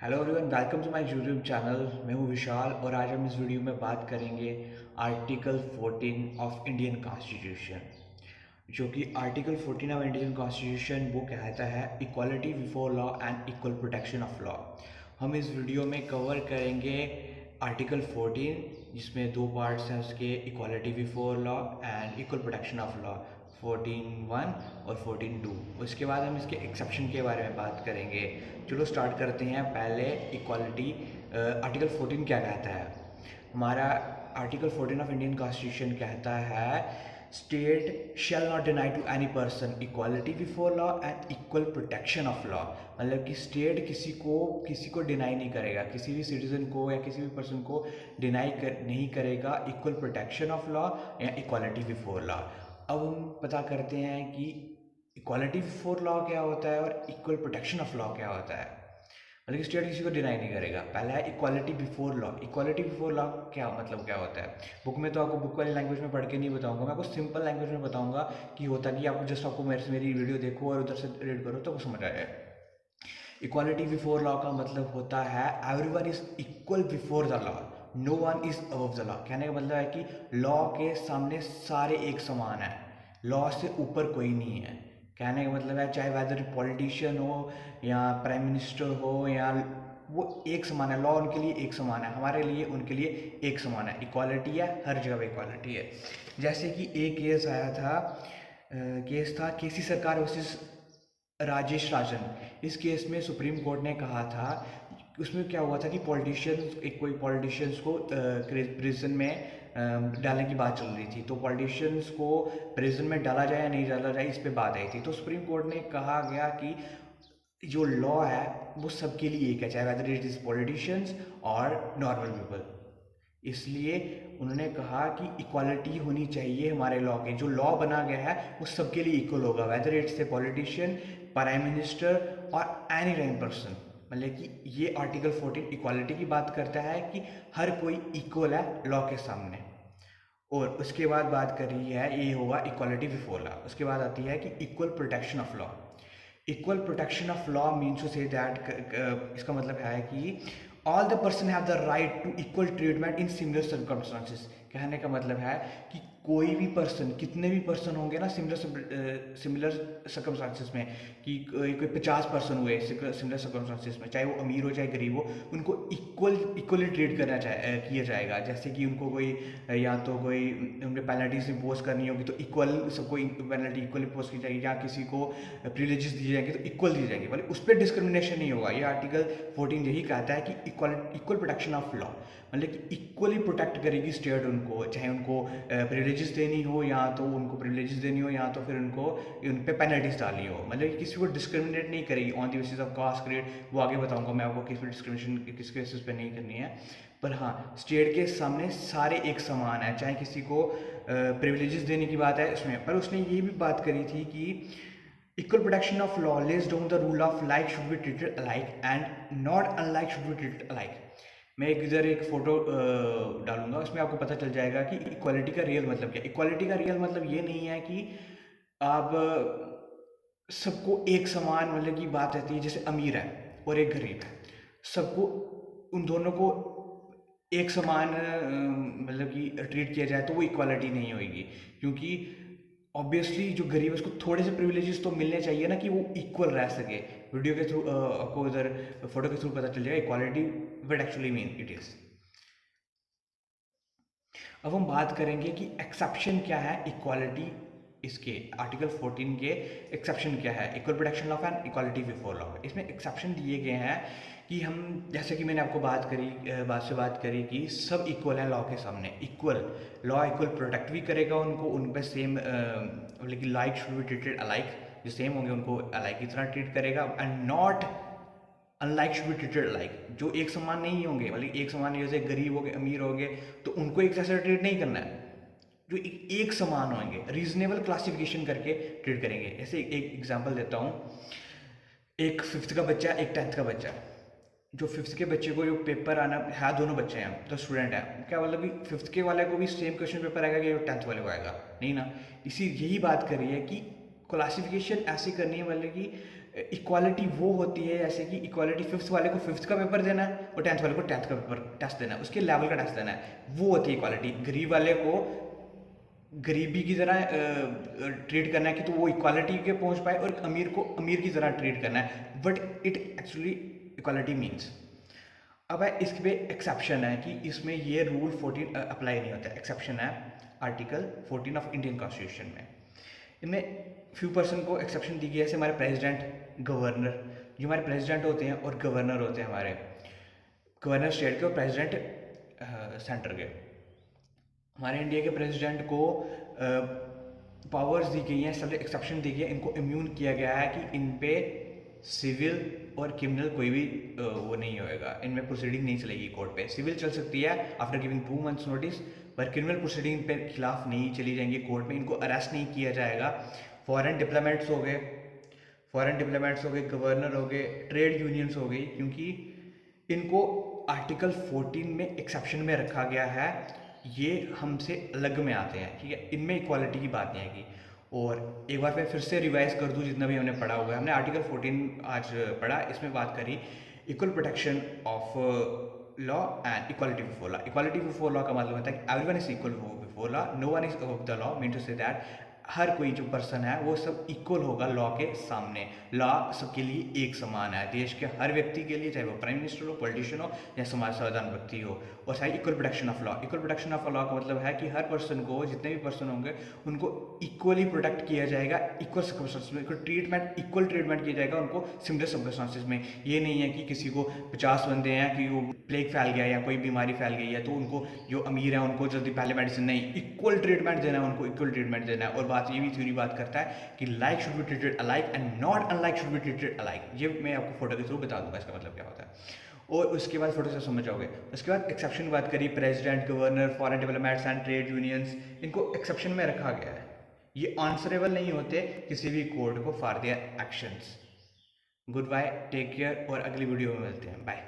Hello everyone, welcome to my YouTube channel. मैं हूं विशाल और आज हम इस वीडियो में बात करेंगे आर्टिकल 14 ऑफ इंडियन कॉन्स्टिट्यूशन। जो कि आर्टिकल 14 ऑफ इंडियन कॉन्स्टिट्यूशन वो कहता है equality before law and equal protection of law. हम इस वीडियो में कवर करेंगे आर्टिकल 14, जिसमें दो पार्ट्स हैं उसके, equality before law and equal protection of law, 14(1) और 14(2). उसके बाद हम इसके एक्सेप्शन के बारे में बात करेंगे। चलो स्टार्ट करते हैं। पहले इक्वालिटी, आर्टिकल 14 क्या कहता है। हमारा आर्टिकल 14 ऑफ इंडियन कॉन्स्टिट्यूशन कहता है state shall not deny to any person equality before law and equal protection of law. मतलब कि स्टेट किसी को डिनाई नहीं करेगा, किसी भी सिटीजन को या किसी भी पर्सन को नहीं करेगा इक्वल प्रोटेक्शन ऑफ लॉ या इक्वालिटी बिफोर लॉ। अब हम पता करते हैं कि इक्वालिटी बिफोर लॉ क्या होता है और इक्वल प्रोटेक्शन ऑफ लॉ क्या होता है। मतलब कि स्टेट किसी को डिनाई नहीं करेगा। पहला है equality before law. Equality before law क्या मतलब क्या होता है। बुक में तो आपको बुक वाली लैंग्वेज में पढ़ के नहीं बताऊंगा, मैं आपको सिंपल लैंग्वेज में बताऊंगा कि होता कि आपको जस्ट आपको मेरी वीडियो देखो और उधर से रीड करो तो वो समझ आ जाए। इक्वालिटी बिफोर लॉ का मतलब होता है everyone is equal before the law, no one is above the law. कहने का मतलब है कि लॉ के सामने सारे एक समान है, लॉ से ऊपर कोई नहीं है। कहने का मतलब है चाहे वेदर पॉलिटिशियन हो या प्राइम मिनिस्टर हो या वो एक समान है, लॉ उनके लिए एक समान है, हमारे लिए उनके लिए एक समान है। इक्वालिटी है, हर जगह इक्वालिटी है। जैसे कि एक केस आया था, केस था केसी सरकार वर्सेस राजेश राजन। इस केस में सुप्रीम कोर्ट ने कहा था, उसमें क्या हुआ था कि कोई पॉलिटिशियंस को प्रिजन में डालने की बात चल रही थी। तो पॉलिटिशियंस को प्रिजन में डाला जाए या नहीं डाला जाए, इस पे बात आई थी। तो सुप्रीम कोर्ट ने कहा गया कि जो लॉ है वो सबके लिए एक है, चाहे वेदर इट इज़ पॉलिटिशियंस और नॉर्मल पीपल। इसलिए उन्होंने कहा कि इक्वालिटी होनी चाहिए हमारे लॉ के, जो लॉ बना गया है वो सबके लिए इक्वल होगा, whether it's a politician, prime minister और एनी रैंक पर्सन। मतलब कि ये आर्टिकल 14 इक्वालिटी की बात करता है कि हर कोई इक्वल है लॉ के सामने। और उसके बाद बात करी है, ये होगा इक्वालिटी बिफोर लॉ। उसके बाद आती है कि equal protection of law. Equal protection of law means to say that, इसका मतलब है कि all the person have the right to equal treatment in similar circumstances. कहने का मतलब है कि कोई भी पर्सन, कितने भी पर्सन होंगे ना सिमिलर सर्कमस्टांसेस में, कि कोई 50 पर्सन हुए सिमिलर सर्कमस्टांसेस में, चाहे वो अमीर हो चाहे गरीब हो, उनको इक्वली ट्रीट किया जाएगा। जैसे कि उनको कोई या तो कोई उन्हें पेनल्टीज इम्पोज करनी होगी तो इक्वल सबको पेनल्टी इक्वल इम्पोज की जाएगी, या किसी को प्रिविलेजेस दिए जाएंगे तो इक्वल दिए जाएंगे, मतलब उस पर डिस्क्रिमिनेशन नहीं होगा। ये आर्टिकल 14 यही कहता है कि इक्वल प्रोटेक्शन ऑफ लॉ, मतलब कि इक्वली प्रोटेक्ट करेगी स्टेट उनको, चाहे उनको प्रिविलेजेस देनी हो या तो उनको प्रिविलेजेस देनी हो या तो फिर उनको उन पर पेनल्टीज डालनी हो। मतलब कि किसी को डिस्क्रिमिनेट नहीं करेगी on the basis of caste, creed, वो आगे बताऊंगा मैं आपको किस पर डिस्क्रिमिनेशन किस बेसिस पे नहीं करनी है। पर हाँ, स्टेट के सामने सारे एक समान है, चाहे किसी को प्रिविलेजेस देने की बात है उसमें। पर उसने ये भी बात करी थी कि equal protection of law lays down the rule of like should be treated alike and not unlike should be treated alike. मैं इधर एक फोटो डालूंगा, उसमें आपको पता चल जाएगा कि इक्वालिटी का रियल मतलब क्या है। इक्वालिटी का रियल मतलब ये नहीं है कि आप सबको एक समान, मतलब की बात रहती है जैसे अमीर है और एक गरीब है, सबको उन दोनों को एक समान मतलब कि ट्रीट किया जाए तो वो इक्वालिटी नहीं होगी। क्योंकि ऑब्वियसली जो गरीब है उसको थोड़े से प्रिविलेजेस तो मिलने चाहिए ना, कि वो इक्वल रह सके। वीडियो के थ्रू आपको इधर फोटो के थ्रू पता चल जाएगा equality what actually mean it is. अब हम बात करेंगे कि एक्सेप्शन क्या है इक्वालिटी, इसके आर्टिकल 14 के एक्सेप्शन क्या है, equal protection law and equality before law. इसमें एक्सेप्शन दिए गए हैं कि हम, जैसे कि मैंने आपको बात करी कि सब इक्वल है लॉ के सामने, इक्वल लॉ इक्वल प्रोटेक्ट भी करेगा उनको, उन पर सेम मतलब कि like should be treated alike, जो सेम होंगे उनको अलाइक की तरह ट्रीट करेगा, and not unlike should be treated like, जो एक समान नहीं होंगे, मतलब एक समान नहीं, जैसे गरीब हो गए अमीर हो गए तो उनको एक जैसा ट्रीट नहीं करना है, जो एक समान होंगे रीजनेबल क्लासिफिकेशन करके ट्रीट करेंगे। ऐसे एक एग्जांपल देता हूँ, एक फिफ्थ का बच्चा एक 10th का बच्चा। जो फिफ्थ के बच्चे को जो पेपर आना है, दोनों बच्चे हैं तो स्टूडेंट है, क्या मतलब कि फिफ्थ के वाले को भी सेम क्वेश्चन पेपर आएगा कि 10th वाले को आएगा, नहीं ना। यही बात करी है कि क्लासिफिकेशन ऐसी करनी है, मतलब कि इक्वालिटी वो होती है जैसे कि इक्वालिटी फिफ्थ वाले को फिफ्थ का पेपर देना है और टेंथ वाले को टेंथ का पेपर टेस्ट देना है, उसके लेवल का टेस्ट देना है, वो होती है इक्वालिटी। गरीब वाले को गरीबी की तरह ट्रीट करना है कि तो वो इक्वालिटी के पहुंच पाए, और अमीर को अमीर की तरह ट्रीट करना है, but it actually equality means. अब है इस पे एक्सेप्शन है कि इसमें ये रूल 14 अप्लाई नहीं होता है। एक्सेप्शन है आर्टिकल 14 ऑफ इंडियन कॉन्स्टिट्यूशन में। इनमें फ्यू पर्सन को एक्सेप्शन दी गई है, जैसे हमारे प्रेसिडेंट, गवर्नर। जो हमारे प्रेसिडेंट होते हैं और गवर्नर होते हैं, हमारे गवर्नर स्टेट के और प्रेसिडेंट सेंटर के। हमारे इंडिया के प्रेसिडेंट को पावर्स दी गई हैं, सब एक्सेप्शन दी गई है, इनको इम्यून किया गया है कि इन पे सिविल और क्रिमिनल कोई भी वो नहीं होएगा, इनमें प्रोसीडिंग नहीं चलेगी कोर्ट पे। सिविल चल सकती है आफ्टर गिविंग 2 months नोटिस, पर क्रिमिनल प्रोसीडिंग पे खिलाफ नहीं चली जाएंगी कोर्ट में, इनको अरेस्ट नहीं किया जाएगा। फॉरेन डिप्लोमेट्स हो गए, गवर्नर हो गए, ट्रेड यूनियंस हो गई, क्योंकि इनको आर्टिकल 14 में एक्सेप्शन में रखा गया है, ये हमसे अलग में आते हैं, ठीक है, इनमें इक्वालिटी की बात नहीं आएगी। और एक बार मैं फिर से रिवाइज कर दूं जितना भी हमने पढ़ा हुआ है। हमने आर्टिकल 14 आज पढ़ा, इसमें बात करी equal protection of law and equality before law. Equality before law का मतलब होता है कि everyone is equal before law, no one is above the law, mean to say that हर कोई जो पर्सन है वो सब इक्वल होगा लॉ के सामने। लॉ सबके लिए एक समान है, देश के हर व्यक्ति के लिए, चाहे वो प्राइम मिनिस्टर हो, पॉलिटिशियन हो या समाज साधारण व्यक्ति हो। और साथ equal protection of law. Equal protection of law का मतलब है कि हर पर्सन को, जितने भी पर्सन होंगे उनको इक्वली प्रोटेक्ट किया जाएगा, इक्वल सर्कमस्टांसेस में ट्रीटमेंट, इक्वल ट्रीटमेंट किया जाएगा उनको सिमिलर सर्कमस्टांसेस में। ये नहीं है कि किसी को 50 बंदे हैं कि वो प्लेग फैल गया या कोई बीमारी फैल गई है तो उनको जो अमीर है उनको जल्दी पहले मेडिसिन, नहीं, इक्वल ट्रीटमेंट देना है, उनको इक्वल ट्रीटमेंट देना है। और बात ये भी थ्योरी बात करता है कि like should be treated alike and not unlike should be treated alike. ये मैं आपको फोटो के थ्रू बता दूंगा इसका मतलब क्या होता है, और उसके बाद फोटो से समझ जाओगे। उसके बाद एक्सेप्शन की बात करी, president, governor, foreign diplomats and trade unions, इनको एक्सेप्शन में रखा गया है। ये आंसरेबल नहीं होते किसी भी कोर्ट को for their actions. Good bye, take care, और अगली वीडियो में मिलते हैं, बाय।